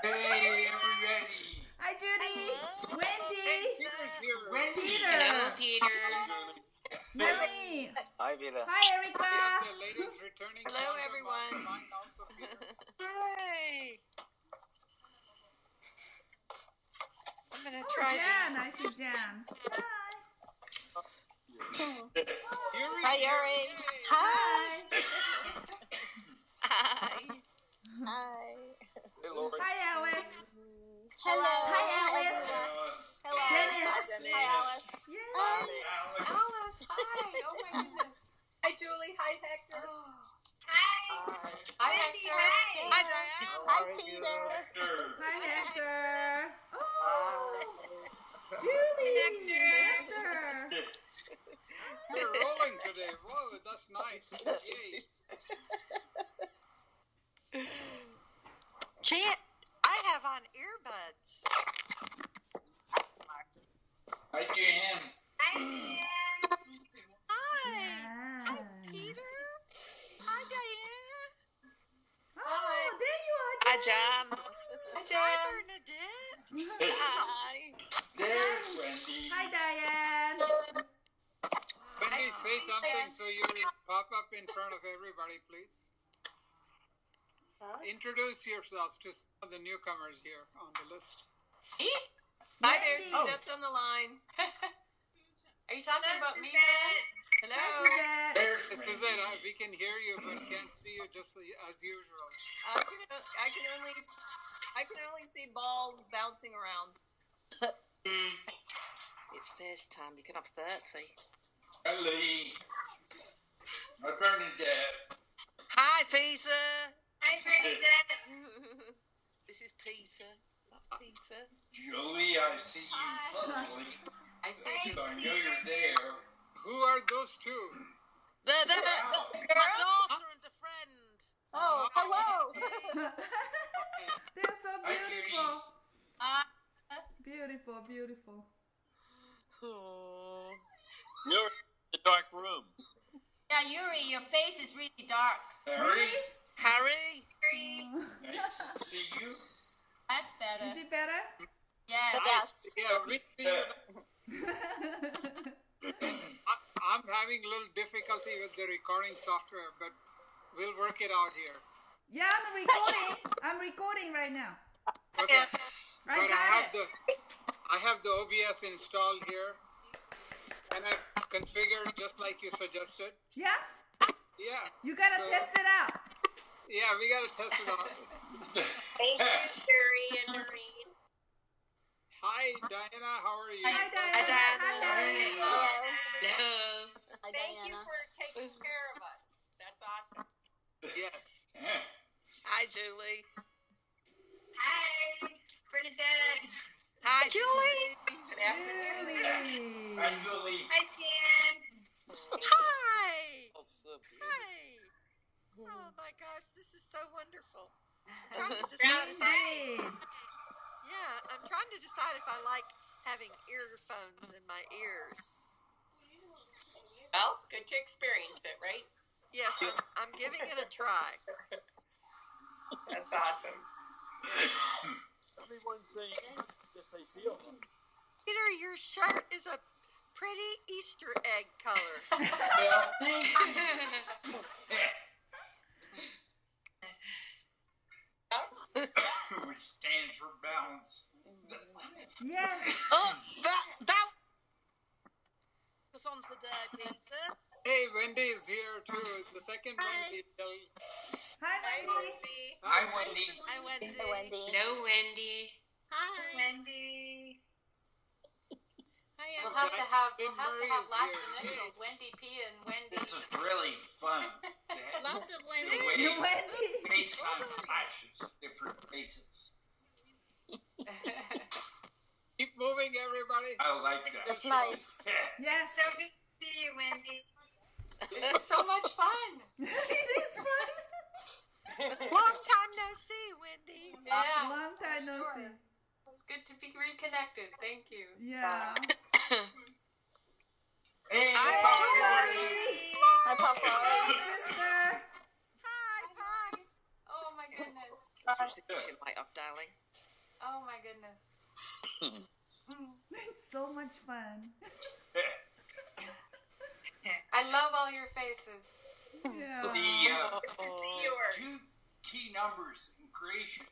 Hey, everybody. Hi, Judy. Hello. Wendy. Peter's here. Wendy. Peter. Hello, Peter. Mary. Hi, Peter. Hi, We Erica. have the ladies returning. Hello, calls everyone. about mine also, Peter. Hi. I'm gonna Oh, try Jan. this. I see Jan. Hi. Yuri. Hi, Yuri. Hi. Hi. Hi. Hey, Lori. Hi, Alex. Hello. Hi, Alice. everyone. Alice. Hello. Dennis. Hi, Alice. Yay. Alex. Alice, hi. Oh my goodness. Hi, Julie. Hi, Hector. Oh. Hi. Hi, Wendy, Hector. hi. Hi, Diane. Hi, Peter. Hi, Hector. Oh, Hi. Julie. Hector. Hector. You're rolling today. Whoa, that's nice. Yay. Chant, I have on earbuds. Hi, Jan. Hi, Jen. Hi. Yeah. Hi, Peter. Hi, Diane. Oh, there you are, Hi, Jan. John. Hi, Hi, Jan. Bernadette. Hi. There's Wendy. Hi, Diane. Wendy, say something so you pop up in front of everybody, please. Introduce yourself to some of the newcomers here on the list. Me? Hi there, Wendy. Suzette's on the line. Are you talking Hello, about me? Suzette. Hello. Hi, Suzette. There's Suzette. We can hear you, but can't see you just as usual. I can only see balls bouncing around. It's first time. You can upstairs, see. Ellie. Hi, Bernadette. Hi, Peter. Hi, Bernadette. This is Peter. That's Peter. Julie, I see you fuzzy. I see you. So I know you're there. Who are those two? They're my daughter and a friend. Oh, hello. They're so Hi, Judy. beautiful. Beautiful, beautiful. Oh. You're in the dark room. Yeah, Yuri, your face is really dark. Harry, Harry. nice to see you. That's better. Is it better? Yes. Yes. Yeah, I'm having a little difficulty with the recording software, but we'll work it out here. Yeah, I'm recording. I'm recording right now. Okay. I But got it. I have the OBS installed here, and I configured just like you suggested. Yeah? Yeah. You gotta So- test it out. Yeah, we gotta test it out. Thank you, Yuri and Noreen. Hi, Diana. How are you? Hi, Diana. Hi, Diana. Hi, Diana. Hello. Hello. Hi, Thank you Diana. for taking care of us. That's awesome. Yes. Hi, Julie. Hi, Bernadette. Hi, Julie. Good afternoon. Julie. Hi, Julie. Hi, Jen. Hi. Oh, so beautiful. Hi. Oh my gosh, this is so wonderful. I'm trying to decide if Indeed. I'm trying to decide if I like having earphones in my ears. Well, good to experience it, right? Yes, I'm giving it a try. That's awesome. Everyone's saying if they feel them. Peter, your shirt is a pretty Easter egg color. Well, thank you. Which stands for balance. Yes. Oh, that was on today, Peter. Hey, Wendy is here too. The second Wendy. Hi, Wendy. Hi, Wendy. Hi, Wendy. Hi, Wendy. Hello, Wendy. Hi. Wendy. Hi, We'll Wendy. have to have Murray last is here. initials. Wendy P and Wendy. This is really fun. Lots of The Wendy. way Wendy. FaceTime flashes different faces. Keep moving, everybody. I like that. That's nice. Yes. So good to see you, Wendy. This is so much fun. It is fun. Long time no see, Wendy. Yeah. Long time no see. It's good to be reconnected. Thank you. Yeah. Hey, Hi, Papa Lori. Hi, Papa. Hey, sister. Hi, Hi. Oh my goodness. is your light off, darling. Oh my goodness. It's so much fun. I love all your faces. Yeah. Good to see yours. Two key numbers in creation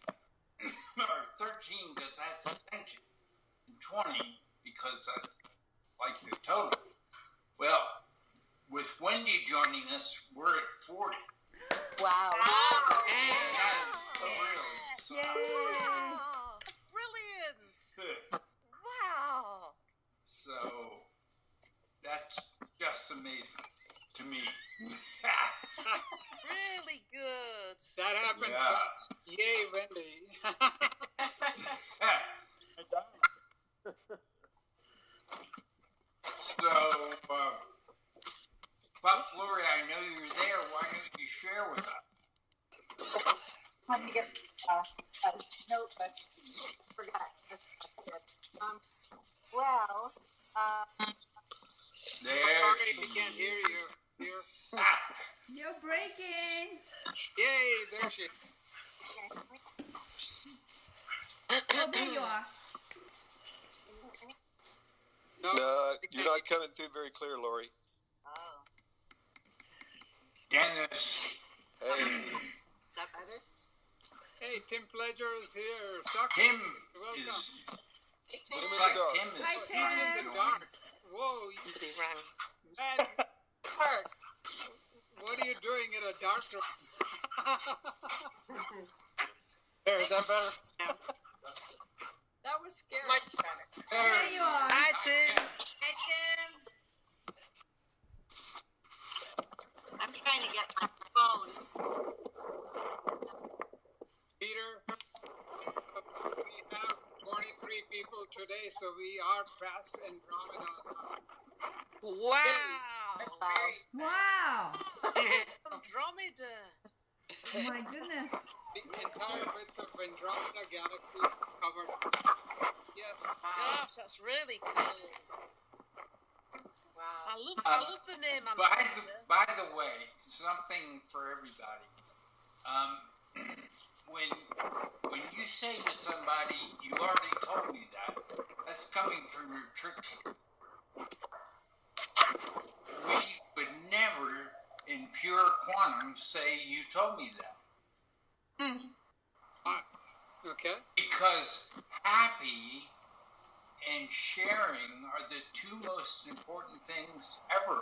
are 13 because that's attention, and 20 because that's like the total. Well, with Wendy joining us, we're at 40. Wow. And that is really Yay. Wow, that's brilliant. Wow. So that's just amazing to me. Really good. That happened Yeah. fast. Yay, Wendy. So, Buff Lori, I know you're there. Why don't you share with us? Had to get a notebook. Forgot. Well, There Sorry, she we can't hear you. Here. Ah, You're breaking. Yay, there she is. Oh, there you are. No, You're not coming through very clear, Lori. oh, Dennis. Hey, is that better? hey, Tim Pledger is here. Sucker. Tim Welcome. is. Tim Looks is like the dog. Tim is. Hi, He's in Tim. the dark. Whoa, Somebody rang. man. Dark. What are you doing in a dark room? There, is that better? That was scary. Much better. There you are. Hi, Tim. Hi, Tim. I'm trying to get my phone. Peter, we have 23 people today, so we are past Andromeda. Wow. Wow. Andromeda. Oh my goodness. The entire width of Andromeda galaxy is covered. Yes. Gosh, that's really cool. Wow. I love the name Andromeda. By the way, something for everybody. When you say to somebody, you already told me that, that's coming from your trick team. We would never, in pure quantum, say you told me that. Okay. Because happy and sharing are the two most important things ever.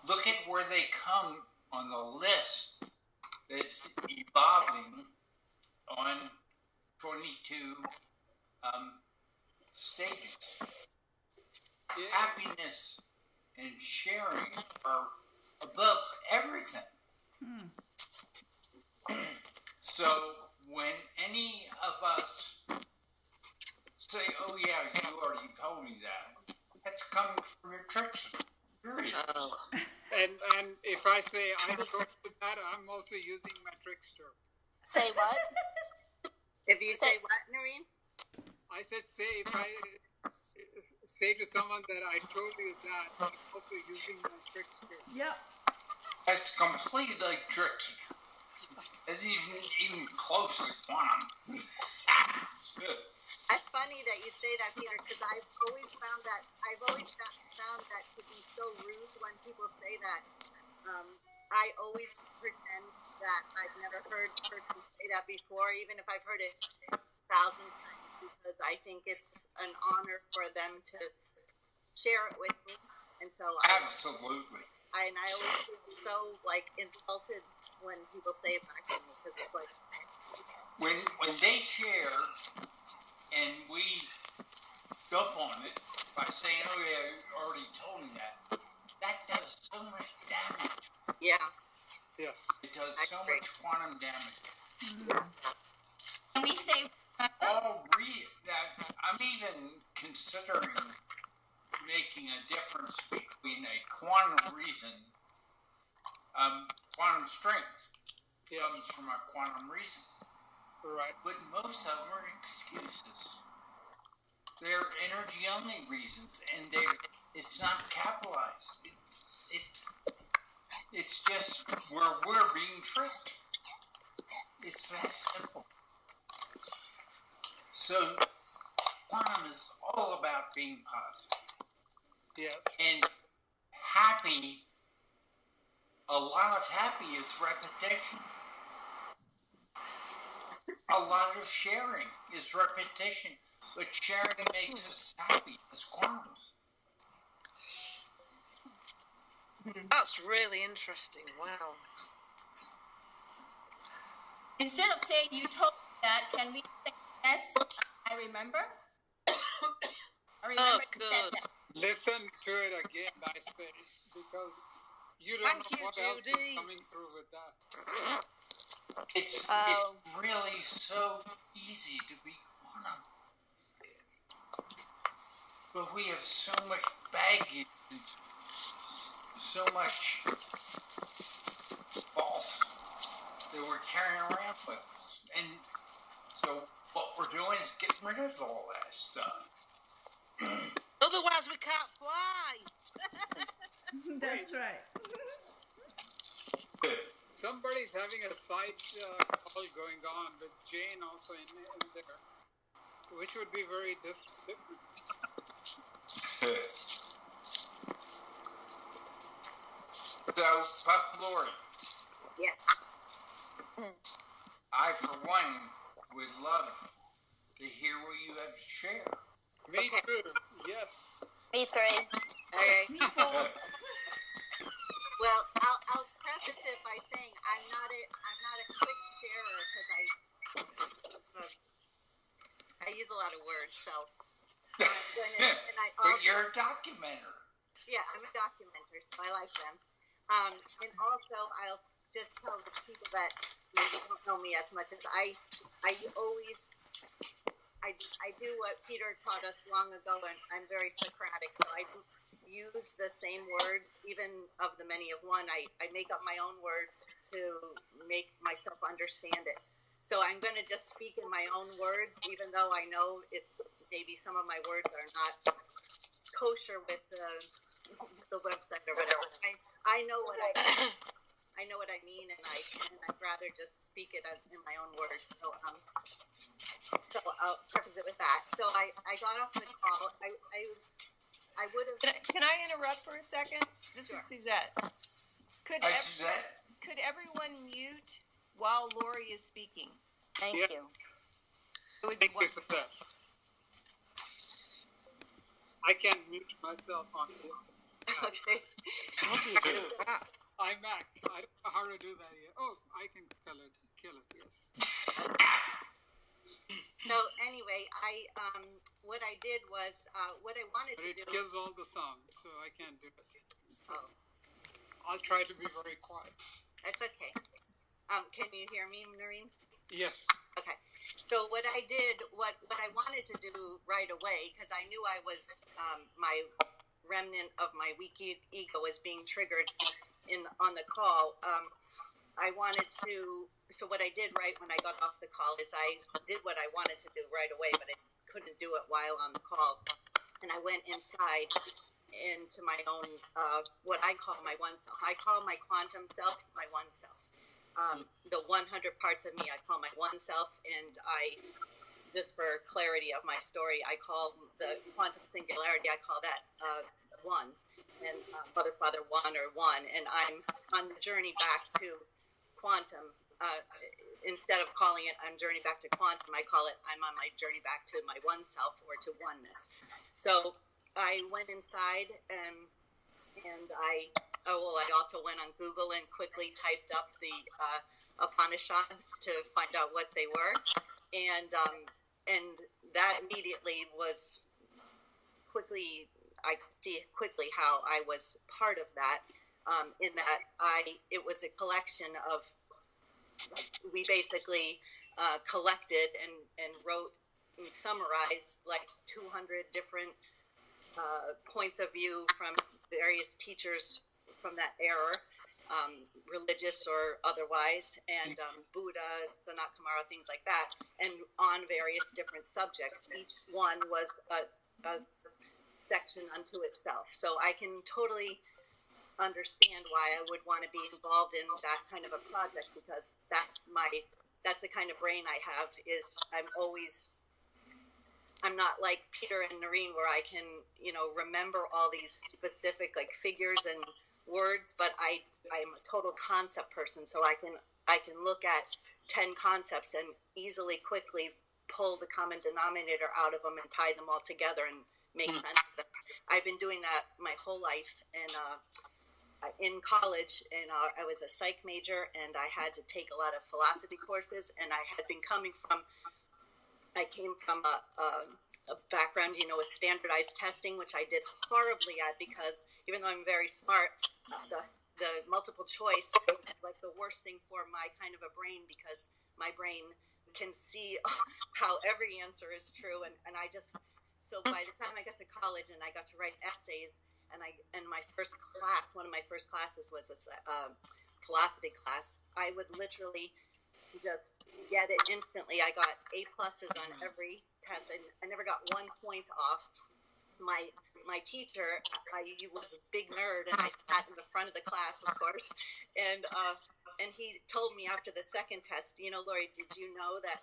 Look at where they come on the list that's evolving on 22 stages. Yeah. Happiness and sharing are above everything. So when any of us say, "Oh yeah, you already told me that," that's coming from your tricks. Period. And if I say I told you that, I'm also using my trickster. Say what? If you say what, Noreen? I said, if I say to someone that I told you that, I'm also using my trickster. Yep. That's completely like tricks. It's even close to quantum. That's funny that you say that, Peter, because I've always found that to be so rude when people say that. I always pretend that I've never heard a person say that before, even if I've heard it 1,000 times, because I think it's an honor for them to share it with me. And so Absolutely. I always feel so insulted when people say it back to me, because it's like, When they share and we jump on it by saying, "Oh yeah, you already told me that," that does so much damage. yeah. Yes. It does That's so great. much quantum damage. Can we say Now, I'm even considering making a difference between a quantum reason, quantum strength Yes. comes from a quantum reason, Right. but most of them are excuses. They're energy only reasons, and it's not capitalized. It's just where we're being tricked. It's that simple. So quantum is all about being positive. Yes. And happy, a lot of happy is repetition. A lot of sharing is repetition, but sharing makes us happy as quantums. That's really interesting. Wow. Instead of saying you told me that, can we say yes, I remember? I remember you said that. Listen to it again, I say, because you don't Thank know you, what else Judy. is coming through with that. It's really so easy to be quantum. But we have so much baggage, so much false that we're carrying around with us. And so what we're doing is getting rid of all that stuff. Otherwise, we can't fly. That's right. Somebody's having a side call going on with Jane also in there, which would be very different. So, Puff Lori. Yes. I, for one, would love to hear what you have to share. Me too. Yes. Me three. Okay. Me four. Well, I'll preface it by saying I'm not a quick sharer because I use a lot of words. So But you're a documenter. Yeah, I'm a documenter, so I like them. And also, I'll just tell the people that maybe don't know me as much as I do what Peter taught us long ago, and I'm very Socratic, so I use the same word, even of the many of one. I make up my own words to make myself understand it. So I'm going to just speak in my own words, even though I know it's maybe some of my words are not kosher with the website or whatever. I know what I know what I mean, and I'd rather just speak it in my own words. So I'll preface it with that. So I got off the call. I would have. Can I interrupt for a second? This is Suzette. Hi, Suzette. Could everyone mute while Lori is speaking? Thank Yeah. you. It would be Thank you, wonderful. Success. I can mute myself on here. Okay. How do you do that? I'm Mac. I don't know how to do that yet. Oh, I can kill it, yes. So anyway, what I did was what I wanted But to it do. kills all the sound, so I can't do it. So Oh, I'll try to be very quiet. that's okay. Can you hear me, Noreen? Yes. Okay. So what I did, what I wanted to do right away, because I knew I was my remnant of my weak ego was being triggered on the call. I wanted to. So what I did right when I got off the call is I did what I wanted to do right away, but I couldn't do it while on the call, and I went inside into my own what I call my one self. I call my quantum self my one self. The 100 parts of me I call my one self, and I, just for clarity of my story, I call the quantum singularity, I call that one, and Mother, Father, one, or one, and I'm on the journey back to quantum. Instead of calling it I'm journey back to quantum, I call it I'm on my journey back to my one self, or to oneness. So I went inside and I also went on Google and quickly typed up the Upanishads to find out what they were, and that immediately was quickly, I could see quickly how I was part of that, in that it was a collection of, we basically collected and wrote and summarized like 200 different points of view from various teachers from that era, religious or otherwise, and Buddha, Sanat Kumara, things like that, and on various different subjects. Each one was a section unto itself. So I can totally understand why I would want to be involved in that kind of a project, because that's the kind of brain I have. Is I'm always I'm not like Peter and Noreen where I can, remember all these specific like figures and words, but I'm a total concept person, so I can look at 10 concepts and easily, quickly pull the common denominator out of them and tie them all together and make sense of them. I've been doing that my whole life, and in college, and I was a psych major, and I had to take a lot of philosophy courses, and I came from a background, with standardized testing, which I did horribly at, because even though I'm very smart, the multiple choice was like the worst thing for my kind of a brain, because my brain can see how every answer is true, and so by the time I got to college and I got to write essays, and my first class, one of my first classes was a philosophy class, I would literally just get it instantly. I got A pluses on every test, and I never got 1 point off. My teacher, he was a big nerd, and I sat in the front of the class, of course, and he told me after the second test, Lori, did you know that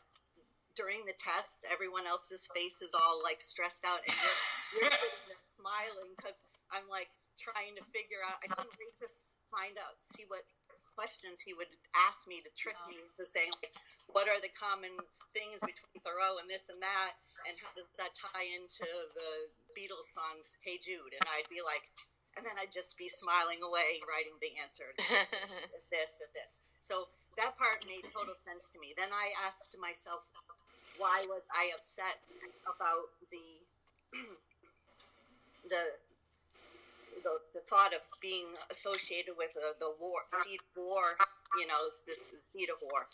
during the test, everyone else's face is all like stressed out, and you're sitting there smiling, because I'm like trying to figure out. I couldn't wait to see what questions he would ask me to trick me to saying, like, what are the common things between Thoreau and this and that, and how does that tie into the Beatles songs Hey Jude? And I'd be like, and then I'd just be smiling away writing the answer this. So that part made total sense to me. Then I asked myself, why was I upset about the thought of being associated with the war, seed of war, it's the seed of war.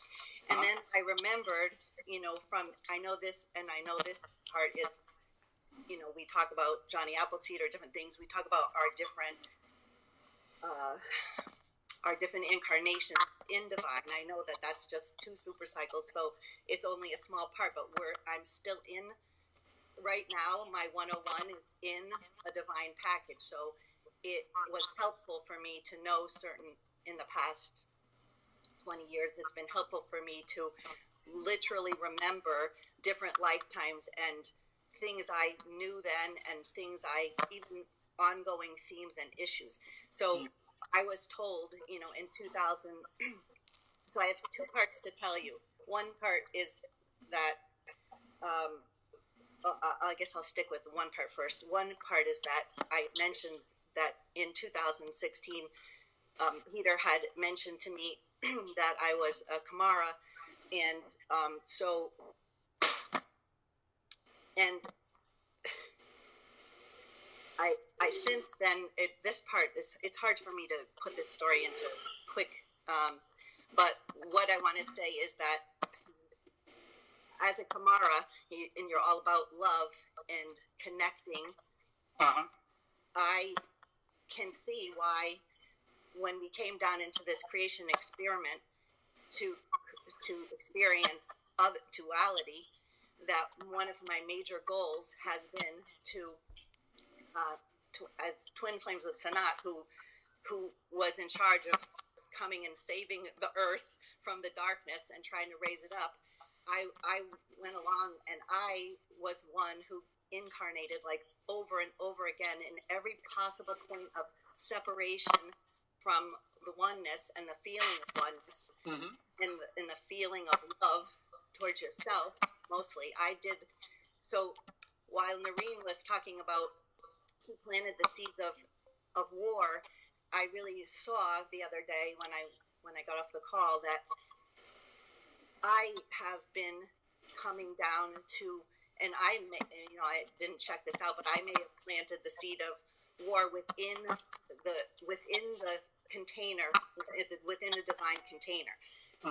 And then I remembered, I know this part is, we talk about Johnny Appleseed or different things. We talk about our different incarnations in divine. I know that that's just 2 super cycles, so it's only a small part, but I'm still in, right now, my 101 is in a divine package. So it was helpful for me to know in the past 20 years, it's been helpful for me to literally remember different lifetimes and things I knew then, and things even ongoing themes and issues. So I was told, in 2000, so I have 2 parts to tell you. One part is that, I guess I'll stick with one part first. One part is that I mentioned that in 2016, Peter had mentioned to me that I was a Kamara, and I since then, this part it's hard for me to put this story into quick, but what I want to say is that as a Kamara, and you're all about love and connecting, I can see why, when we came down into this creation experiment to experience duality, that one of my major goals has been to as twin flames with Sanat, who was in charge of coming and saving the earth from the darkness and trying to raise it up. I went along, and I was one who incarnated like over and over again in every possible point of separation from the oneness and the feeling of oneness, and the feeling of love towards yourself. Mostly I did. So while Noreen was talking about he planted the seeds of war, I really saw the other day when I got off the call that I have been coming down to, and I didn't check this out, but I may have planted the seed of war within the container, within the divine container.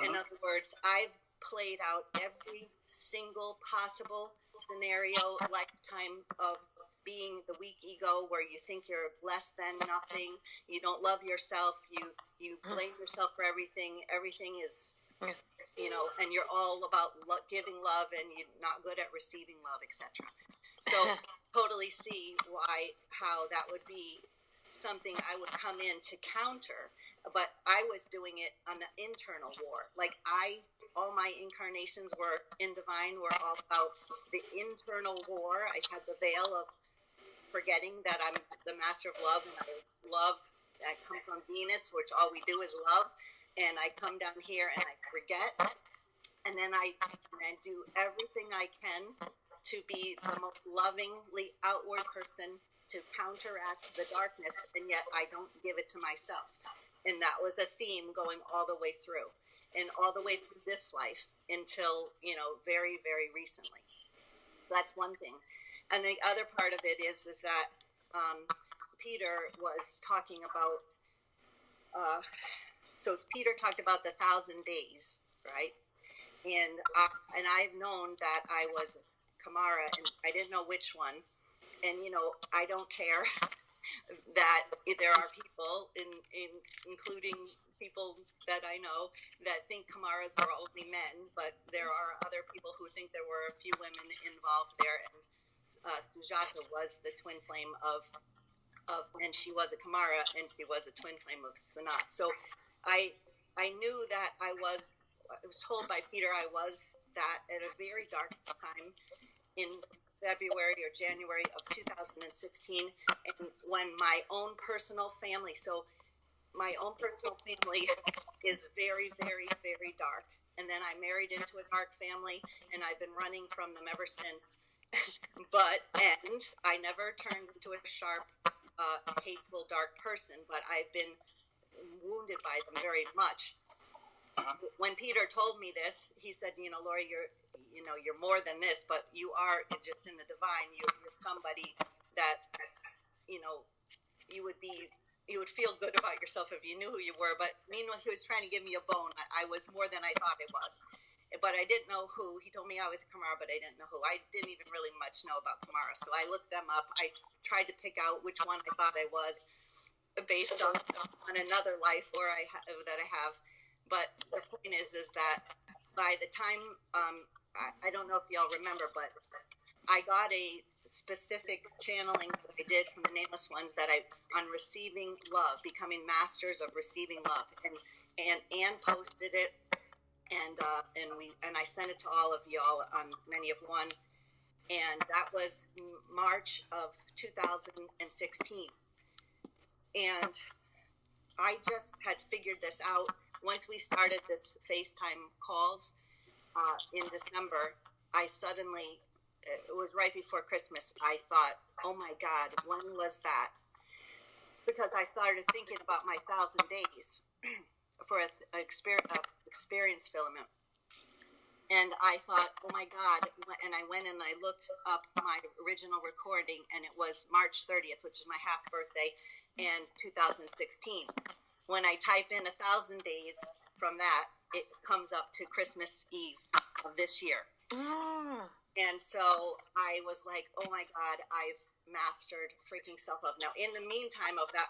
In other words, I've played out every single possible scenario, lifetime of being the weak ego, where you think you're less than nothing, you don't love yourself, you blame yourself for everything is, and you're all about giving love, and you're not good at receiving love, etc. So totally see how that would be something I would come in to counter. but I was doing it on the internal war. Like all my incarnations were in divine were all about the internal war. I had the veil of forgetting that I'm the master of love, and I come from Venus, which all we do is love, and I come down here and I forget, and then I do everything I can to be the most lovingly outward person to counteract the darkness, and yet I don't give it to myself. And that was a theme going all the way through, and all the way through this life until, very, very recently. So that's one thing. And the other part of it is that Peter was talking about, so Peter talked about the 1,000 days, right? And I've known that I was Kamara, and I didn't know which one. And, I don't care that there are people, including people that I know, that think Kamaras were only men, but there are other people who think there were a few women involved there. And Sujata was the twin flame of, and she was a Kamara, and she was a twin flame of Sanat. So I knew that I was told by Peter I was that at a very dark time in February or January of 2016, and when my own personal family, so my own personal family is very, very, very dark. And then I married into a dark family, and I've been running from them ever since. And I never turned into a sharp, hateful, dark person, but I've been wounded by them very much. When Peter told me this, he said, Lori, you're more than this, but you are just in the divine. You're somebody that, you would feel good about yourself if you knew who you were. But meanwhile, he was trying to give me a bone. I was more than I thought I was. But I didn't know who. He told me I was Kamara, but I didn't know who. I didn't even really much know about Kamara. So I looked them up. I tried to pick out which one I thought I was based on another life that I have. But the point is that by the time, I don't know if y'all remember, but I got a specific channeling that I did from the Nameless Ones on receiving love, becoming masters of receiving love, and Anne posted it, and I sent it to all of y'all on Many of One, and that was March of 2016, and I just had figured this out once we started this FaceTime calls in December. I suddenly, it was right before Christmas, I thought, oh my God, when was that? Because I started thinking about my 1,000 days for an experience filament. And I thought, oh my God, and I went and I looked up my original recording, and it was March 30th, which is my half birthday, and 2016. When I type in 1,000 days from that, it comes up to Christmas Eve of this year. And so I was like, oh my God, I've mastered freaking self-love. Now, in the meantime of that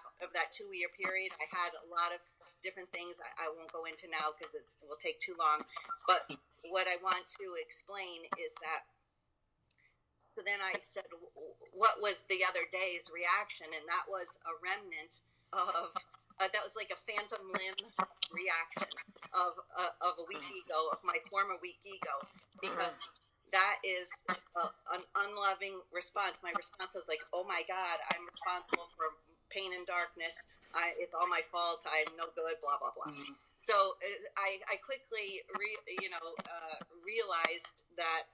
2-year period, I had a lot of different things I won't go into now because it will take too long. But what I want to explain is that, so then I said, what was the other day's reaction? And that was a remnant of, that was like a phantom limb reaction of a weak ego, of my former weak ego, because that is an unloving response. My response was like, oh my God, I'm responsible for pain and darkness. It's all my fault. I'm no good, blah, blah, blah. So I quickly, realized that,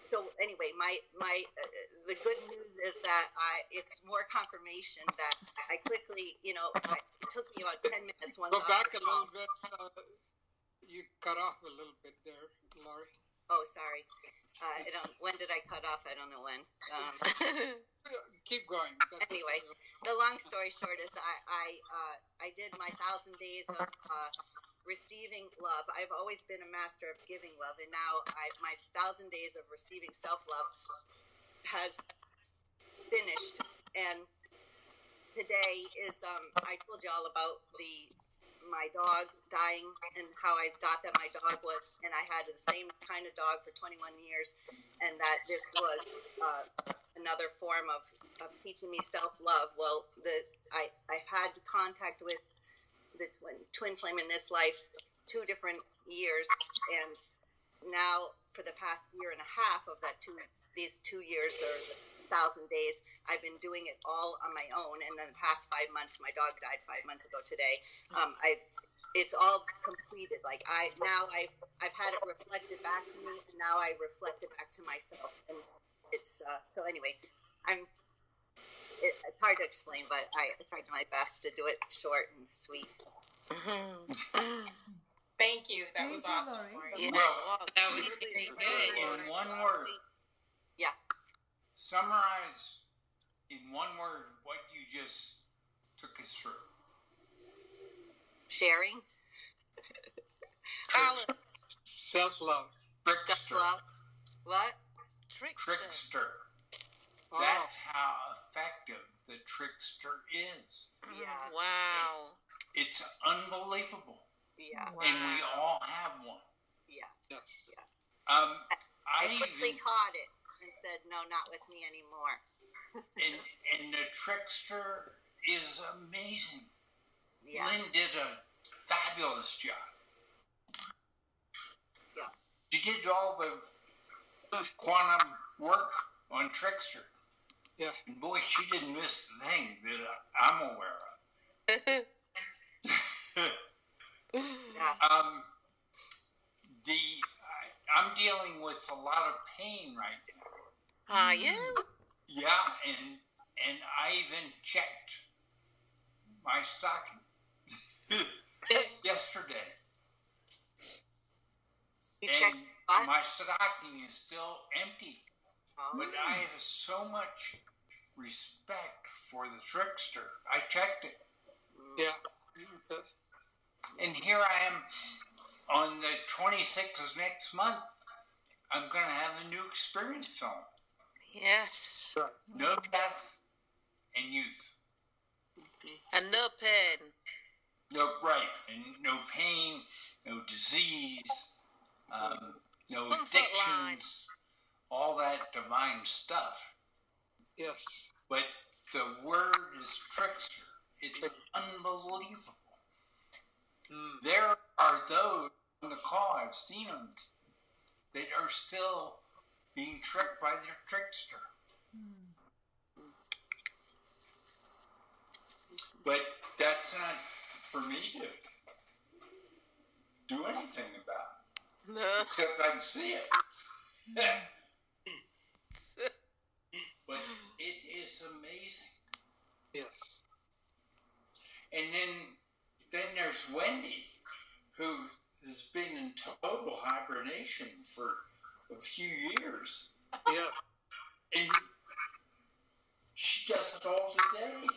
so anyway, the good news is that it's more confirmation that I quickly, it took me about 10 minutes. Go back a little bit. You cut off a little bit there, Laurie. Oh, sorry. When did I cut off? I don't know when. Keep going. Anyway, the long story short is I did my 1,000 days of receiving love. I've always been a master of giving love, and now my 1,000 days of receiving self-love has finished. And today is I told you all about my dog dying and how I thought that my dog was, and I had the same kind of dog for 21 years, and that this was another form of teaching me self-love. Well, I've had contact with the twin flame in this life 2 different years, and now for the past year and a half of these 2 years or 1,000 days, I've been doing it all on my own. And then the past 5 months, my dog died 5 months ago today. It's all completed. Like I've had it reflected back to me, and now I reflect it back to myself. And it's so anyway, it's hard to explain, but I tried my best to do it short and sweet. Thank you. That was awesome. Yeah. Well, That was pretty good. in one word. Yeah. Summarize in one word what you just took us through. Sharing. Self-love. Trickster. Self-love. What? Trickster. Oh. That's how effective the trickster is. Yeah. Wow. It's unbelievable. Yeah. And we all have one. Yeah. Yes. Yeah. I quickly even caught it and said, "No, not with me anymore." and the trickster is amazing. Yeah. Lynn did a fabulous job. Yeah. She did all the quantum work on trickster. Yeah. And boy, she didn't miss the thing that I'm aware of. Yeah. I'm dealing with a lot of pain right now. Yeah. Yeah, and I even checked my stocking yesterday. You And checked what? my stocking is still empty. Oh. But I have so much respect for the trickster. I checked it. Yeah. And here I am on the 26th of next month. I'm going to have a new experience film. Yes. Right. No death and youth. And no pain. No, right. And no pain, no disease, no addictions, all that divine stuff. Yes. But the word is trickster. It's unbelievable. There are those on the call, I've seen them, that are still being tricked by the trickster. But that's not for me to do anything about, No. except I can see it. But it is amazing. Yes. And then there's Wendy, who has been in total hibernation for a few years. Yeah. And she does it all today,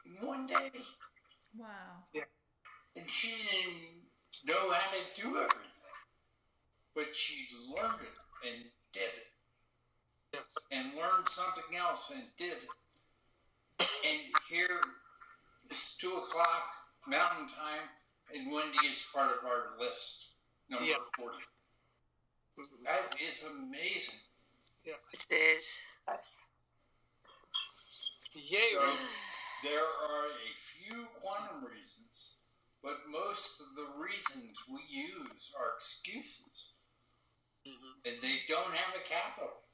in one day. Wow. And she didn't know how to do everything. But she learned it and did it. Yes. And learned something else and did it. And here, it's 2 o'clock Mountain Time, and Wendy is part of our list, number 40. That is amazing. Yeah. It is. Yes. Yay. So, there are a few quantum reasons, but most of the reasons we use are excuses. And they don't have a capital.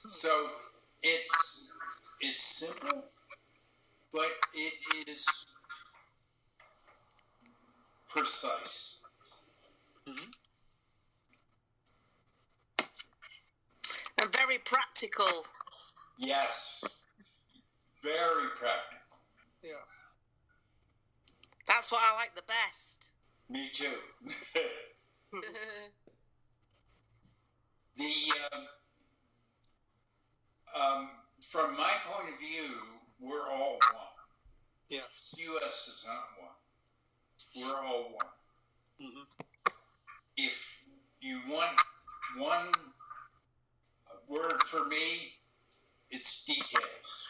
So it's simple, but it is precise. And very practical. Yes, very practical. Yeah. That's what I like the best. Me too. From my point of view, we're all one. Yes. U.S. is not one. We're all one. If you want one word for me, it's details.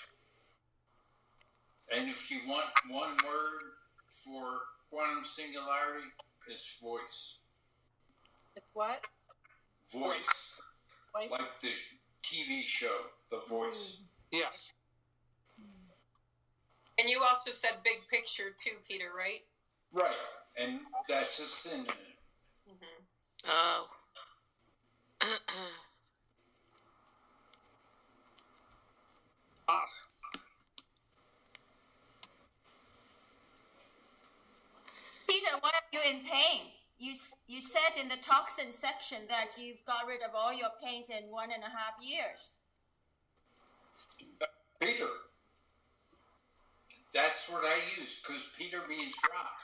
And if you want one word for quantum singularity, it's voice. It's what? Voice. Voice? Like the TV show, The Voice. Yes. And you also said big picture too, Peter, right? Right. And that's a synonym. Mm-hmm. Oh. Peter, why are you in pain? You said in the toxin section that you've got rid of all your pains in 1.5 years. Peter. That's what I use, because Peter means rock.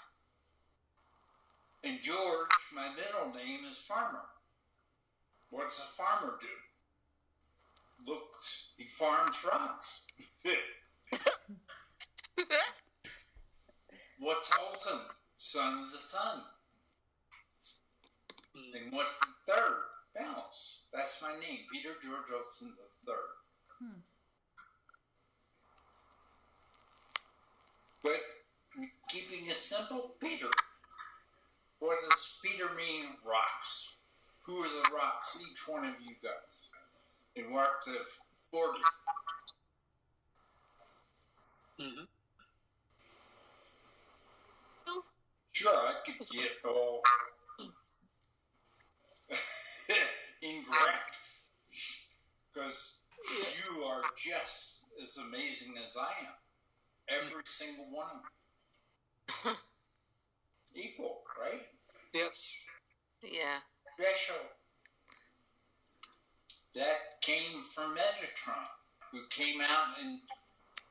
And George, my middle name, is farmer. What does a farmer do? Looks, he farms rocks. What's Olson? Son of the sun. And what's the third? Balance. That's my name, Peter George Olson the third. But keeping it simple, Peter. What does Peter mean? Rocks. Who are the rocks? Each one of you guys. And we're up to 40. Mm-hmm. Sure, I could get all incorrect. Because you are just as amazing as I am. Every single one of them. Equal, right? Yes. Yeah. Special. That came from Metatron, who came out in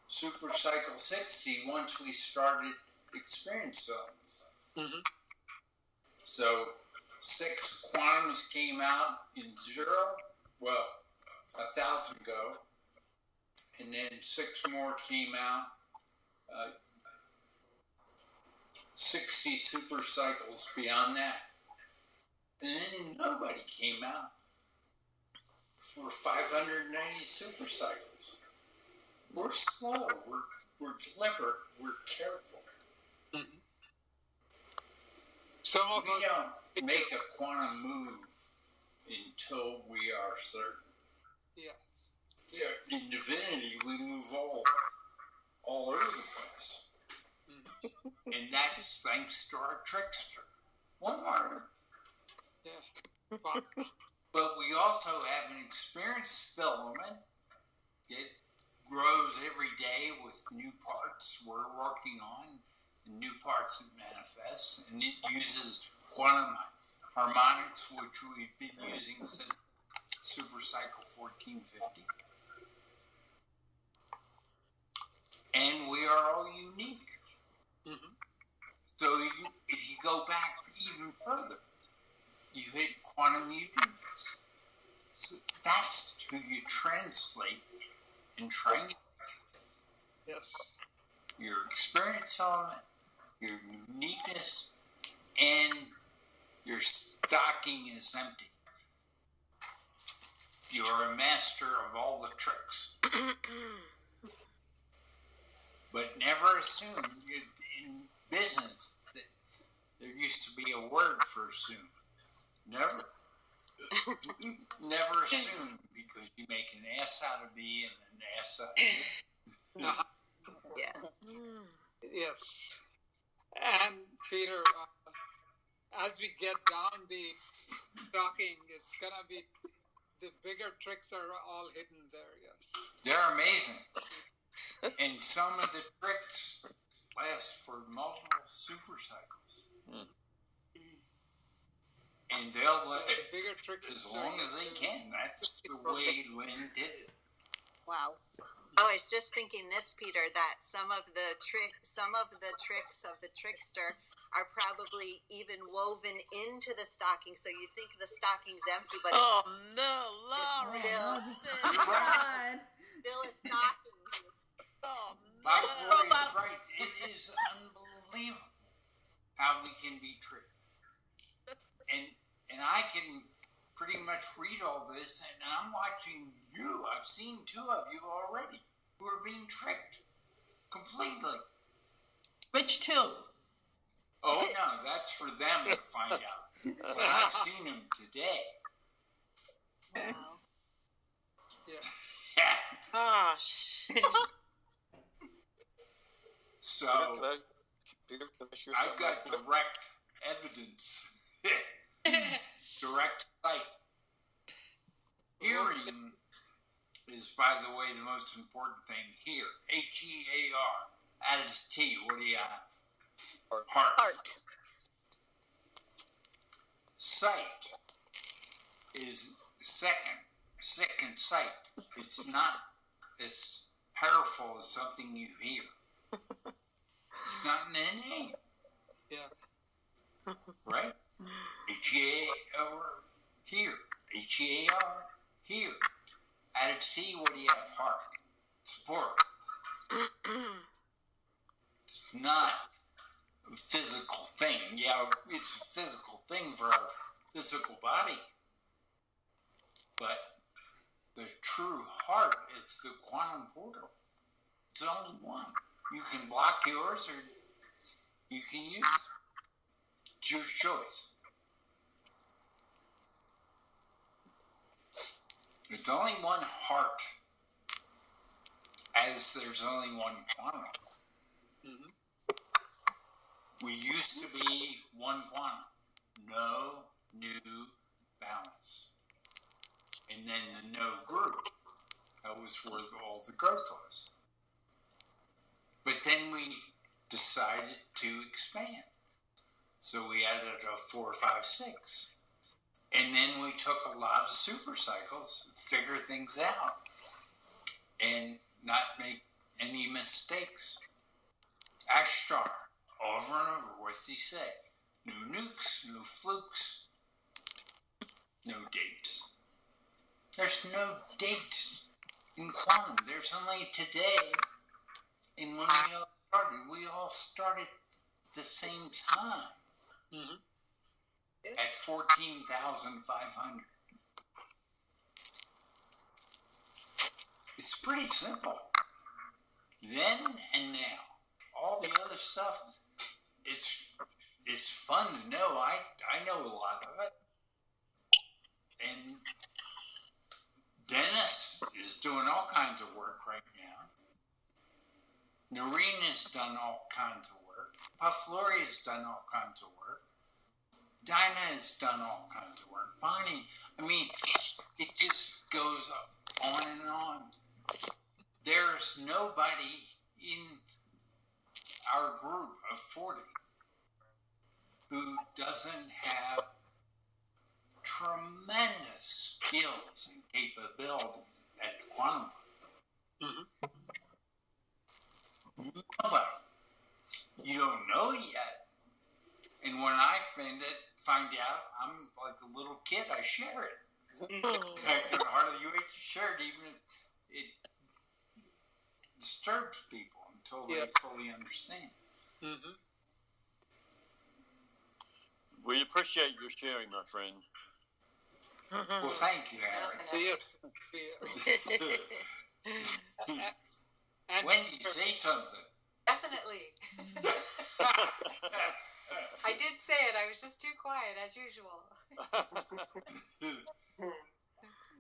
Super Cycle 60 once we started experience zones. Mm-hmm. So 6 quantums came out in 0, 1,000 ago, and then 6 more came out. 60 super cycles beyond that. And then nobody came out for 590 super cycles. We're slow, we're deliberate, we're careful. Mm-hmm. Some of We us don't make a quantum move until we are certain. Yes. Yeah, in divinity, we move all over the place. And that's thanks to our trickster. One word. Yeah. But But we also have an experienced filament that grows every day with new parts we're working on, and new parts that manifest, and it uses quantum harmonics, which we've been using since Super Cycle 1450. And we are all unique. mm-hmm. So if you go back even further, you hit quantum uniqueness. So that's who you translate and train with. Yes. Your experience element, your uniqueness, and your stocking is empty. You are a master of all the tricks. But never assume in business that there used to be a word for assume. Never. Never assume, because you make an ass out of me and an ass out of you. Yeah. Yes. And Peter, as we get down the stocking, it's gonna be the bigger tricks are all hidden there. Yes. They're amazing. And some of the tricks last for multiple super cycles. And they'll let The bigger tricks as long as they can. That's the way Lynn did it. Wow. I was just thinking this, Peter, that some of the tricks of the trickster are probably even woven into the stocking. So you think the stocking's empty, but Oh no, Laurie! God. still a stocking. Oh Bob no! Lori is right. It is unbelievable how we can be tricked. And I can pretty much read all this, and I'm watching you. I've seen 2 of you already who are being tricked. completely. Which two? Oh no, that's for them to find out. But I've seen them today. Wow. Yeah. Gosh. So Peter, can I share I've something? got direct evidence, direct sight. Hearing is, by the way, the most important thing here. HEAR. Added T. What do you have? Heart. Sight is second sight. It's not as powerful as something you hear. It's not in a name. Yeah. Right? HEAR, here. HEAR, here. Added C, what do you have? Heart. Support. It's not a physical thing. Yeah, it's a physical thing for our physical body. But the true heart is the quantum portal. It's only one. You can block yours or you can use it. It's your choice. It's only one heart, as there's only one quantum. Mm-hmm. We used to be one quantum. No new balance. And then the no grew. That was where all the growth was. But then we decided to expand. So we added a 4, 5, 6. And then we took a lot of super cycles, figure things out, and not make any mistakes. Ashtar, over and over, what's he say? No nukes, no flukes, no dates. There's no date in quantum. There's only today. And when we all started at the same time. Mm-hmm. At 14,500. It's pretty simple. Then and now. All the other stuff, it's fun to know. I know a lot of it. And Dennis is doing all kinds of work right now. Noreen has done all kinds of work. Pufflori has done all kinds of work. Dinah has done all kinds of work. Bonnie, I mean, it just goes on and on. There's nobody in our group of 40 who doesn't have tremendous skills and capabilities at the quantum. Mm-hmm. Nobody. You don't know it yet. And when I find out, I'm like a little kid, I share it. I can hardly wait to share it, even if it disturbs people until they fully understand. Mm-hmm. We appreciate your sharing, my friend. Well, thank you, Harry. Yes. Wendy, say something. Definitely. I did say it. I was just too quiet, as usual.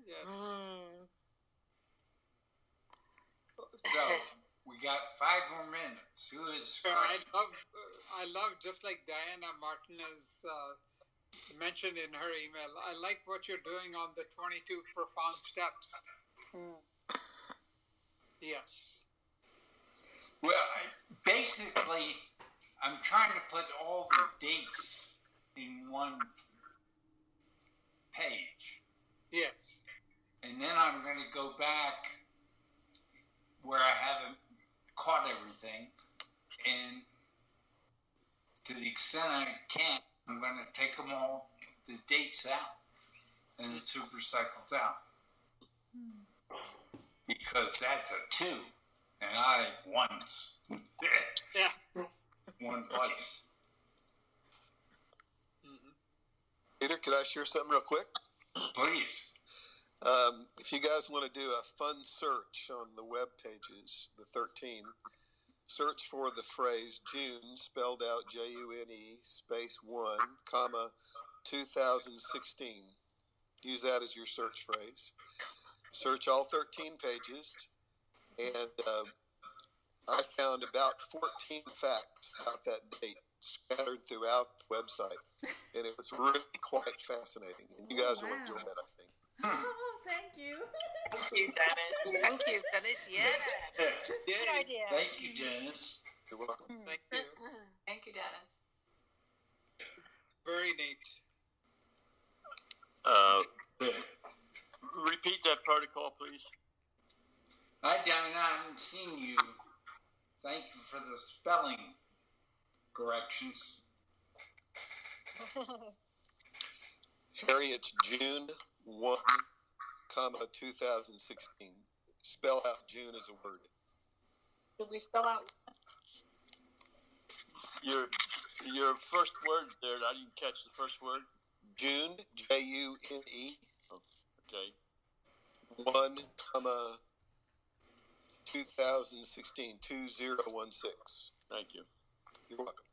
Yes. So, we got 5 more minutes. Who is I love, just like Diana Martinez mentioned in her email, I like what you're doing on the 22 profound steps. Yes. Well, basically, I'm trying to put all the dates in one page. Yes. And then I'm going to go back where I haven't caught everything, and to the extent I can, I'm going to take them all, the dates out, and the super cycles out. Because that's a 2, and I like 1s. Yeah. One place. Peter, could I share something real quick? Please. If you guys want to do a fun search on the web pages, the 13, search for the phrase June, spelled out June, space 1, comma, 2016. Use that as your search phrase. Search all 13 pages, and I found about 14 facts about that date scattered throughout the website, and it was really quite fascinating. And you guys will enjoy that, I think. Oh, thank you. Thank you, Dennis. Thank you, Dennis. Yeah. Good idea. Thank you, Dennis. You're welcome. Thank you. Thank you, Dennis. Very neat. Repeat that protocol, please. Hi, Dennis. I haven't seen you. Thank you for the spelling corrections. Harry, it's June 1, comma, 2016. Spell out June as a word. Did we spell out? Your first word there, I didn't catch the first word. June, June. Okay. 1, comma, 2016, 2016. Thank you. You're welcome.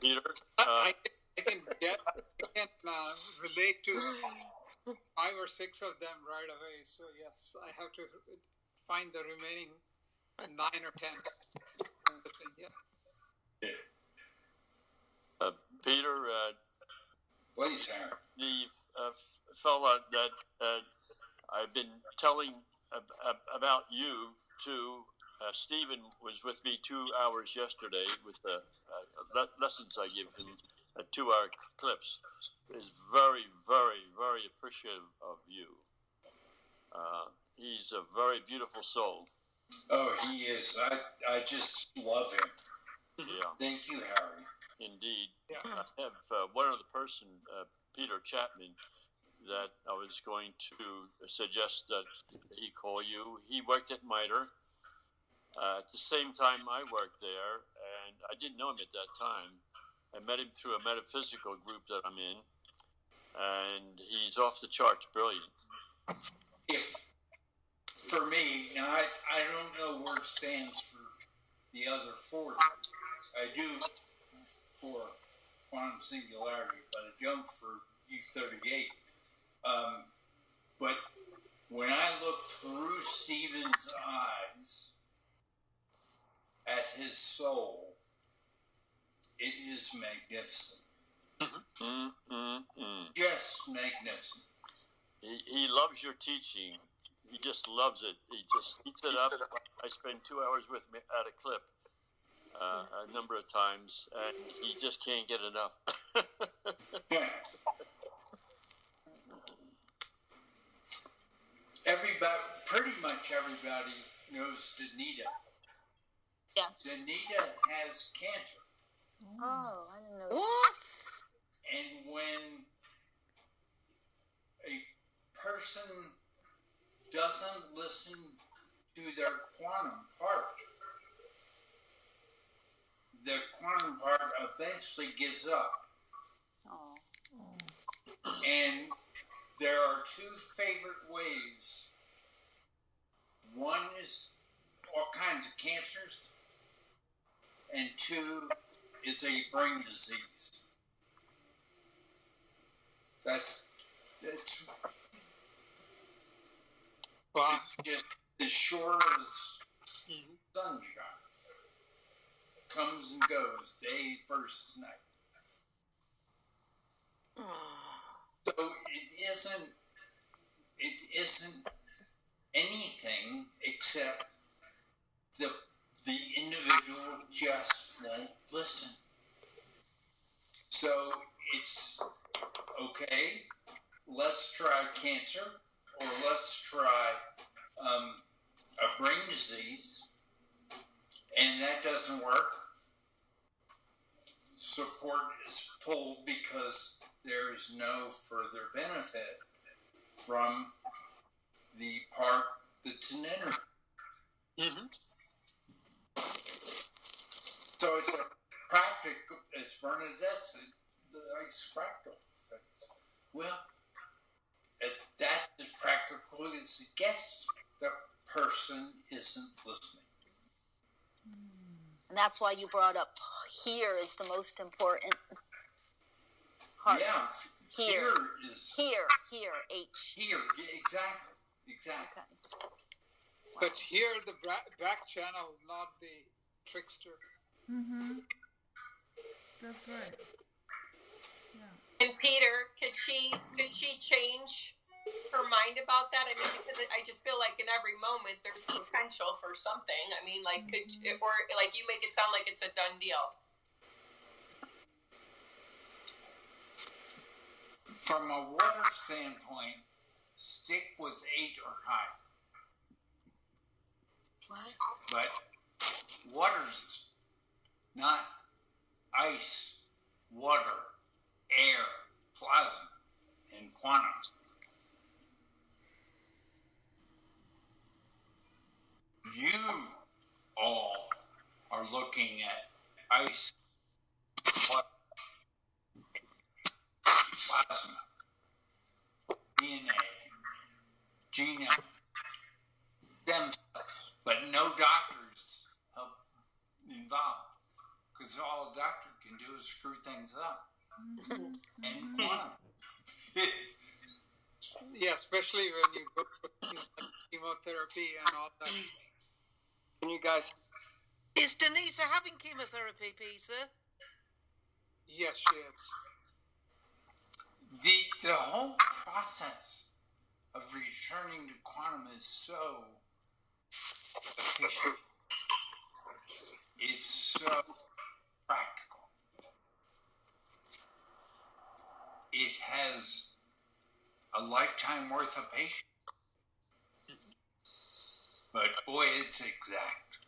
Peter? I can relate to 5 or 6 of them right away. So yes, I have to find the remaining 9 or 10. Yeah. Peter, Please, Harry. the fella that I've been telling about you to, Stephen was with me 2 hours yesterday with the lessons I give him, 2-hour clips, is very, very, very appreciative of you. He's a very beautiful soul. Oh, he is. I just love him. Yeah. Thank you, Harry. Indeed. Yeah. I have one other person, Peter Chapman, that I was going to suggest that he call you. He worked at MITRE. At the same time I worked there, and I didn't know him at that time. I met him through a metaphysical group that I'm in, and he's off the charts brilliant. If, for me, and I don't know where it stands for the other 40. I do for quantum singularity, but I don't for U38. But when I look through Stephen's eyes at his soul, it is magnificent. Just magnificent. He loves your teaching. He just loves it. He just eats it up. I spend 2 hours with him at a clip a number of times, and he just can't get enough. Pretty much everybody knows Danita. Yes. Danita has cancer. Oh, I didn't know. What? And when a person doesn't listen to their quantum part, the quantum part eventually gives up. Oh. And there are 2 favorite ways. One is all kinds of cancers, and 2 is a brain disease. That's Wow. it's just as sure as sunshine. Comes and goes, day first night. So it isn't anything except the individual just won't listen. So it's okay, let's try cancer, or let's try a brain disease, and that doesn't work. Support is pulled because there is no further benefit from the part that's an inner. So it's a practical, as Bernadette said, like likes practical things. Well, that's as practical as it gets. The person isn't listening. And that's why you brought up here is the most important part. Yeah, Here is... Here, H. Here, yeah, exactly. Okay. But here, the back channel, not the trickster. Mm-hmm. That's right. And Peter, could she change her mind about that? I mean, because I just feel like in every moment there's potential for something. I mean, like, or like you make it sound like it's a done deal. From a water standpoint, stick with 8 or higher. What? But water's not ice, water, air, plasma, and quantum. You all are looking at ice, water, plasma, DNA, genome, stem cells, but no doctors help involved, because all a doctor can do is screw things up. And quantum. Yeah, especially when you go for things like chemotherapy and all that. Can you guys? Is Denise having chemotherapy, Peter? Yes, she is. The whole process of returning to quantum is so efficient. It's so practical. It has a lifetime worth of patience. But boy, it's exact.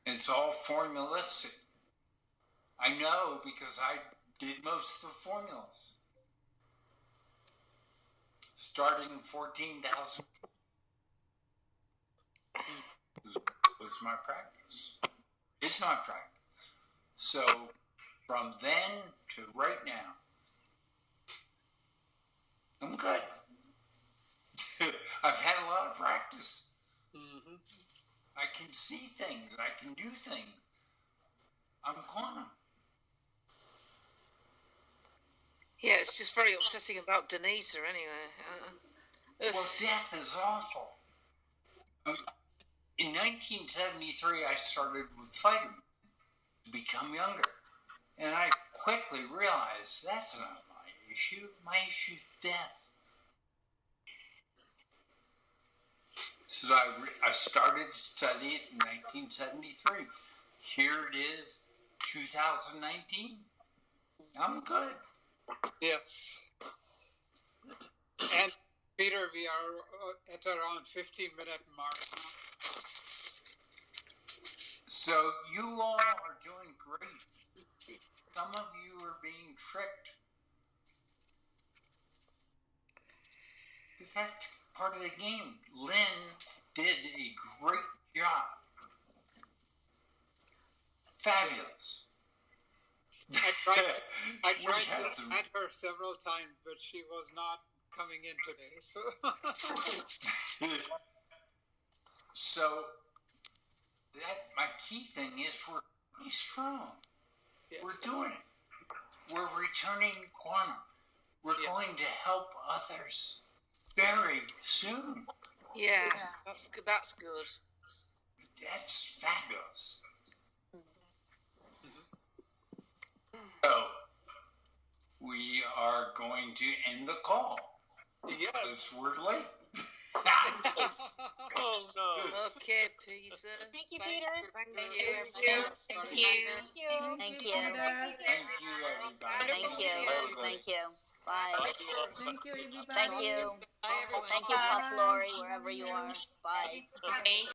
It's all formulistic. I know because I did most of the formulas. Starting 14,000 was my practice. It's my practice. So from then to right now, I'm good. I've had a lot of practice. Mm-hmm. I can see things. I can do things. I'm quantum. Yeah, it's just very upsetting about Denisa anyway. Well, death is awful. In 1973, I started with vitamins to become younger. And I quickly realized that's not my issue. My issue is death. So I started to study it in 1973. Here it is, 2019. I'm good. Yes. And Peter, we are at around 50-minute mark. So you all are doing great. Some of you are being tricked. Because that's part of the game. Lynn did a great job. Fabulous. I tried to add her several times, but she was not coming in today. So that my key thing is we're really strong. Yeah. We're doing it. We're returning quantum. We're going to help others very soon. Yeah, that's good. That's good. That's fabulous. So we are going to end the call because we're late. Oh no. Okay, Peter. Thank you, Peter. Thank Thank you. you. Thank you. Thank you, everybody. Thank you. Thank you. Bye. Thank you, everybody. Thank you. Bye, everyone. Thank you, Puff Lori, wherever you are. Bye. Bye.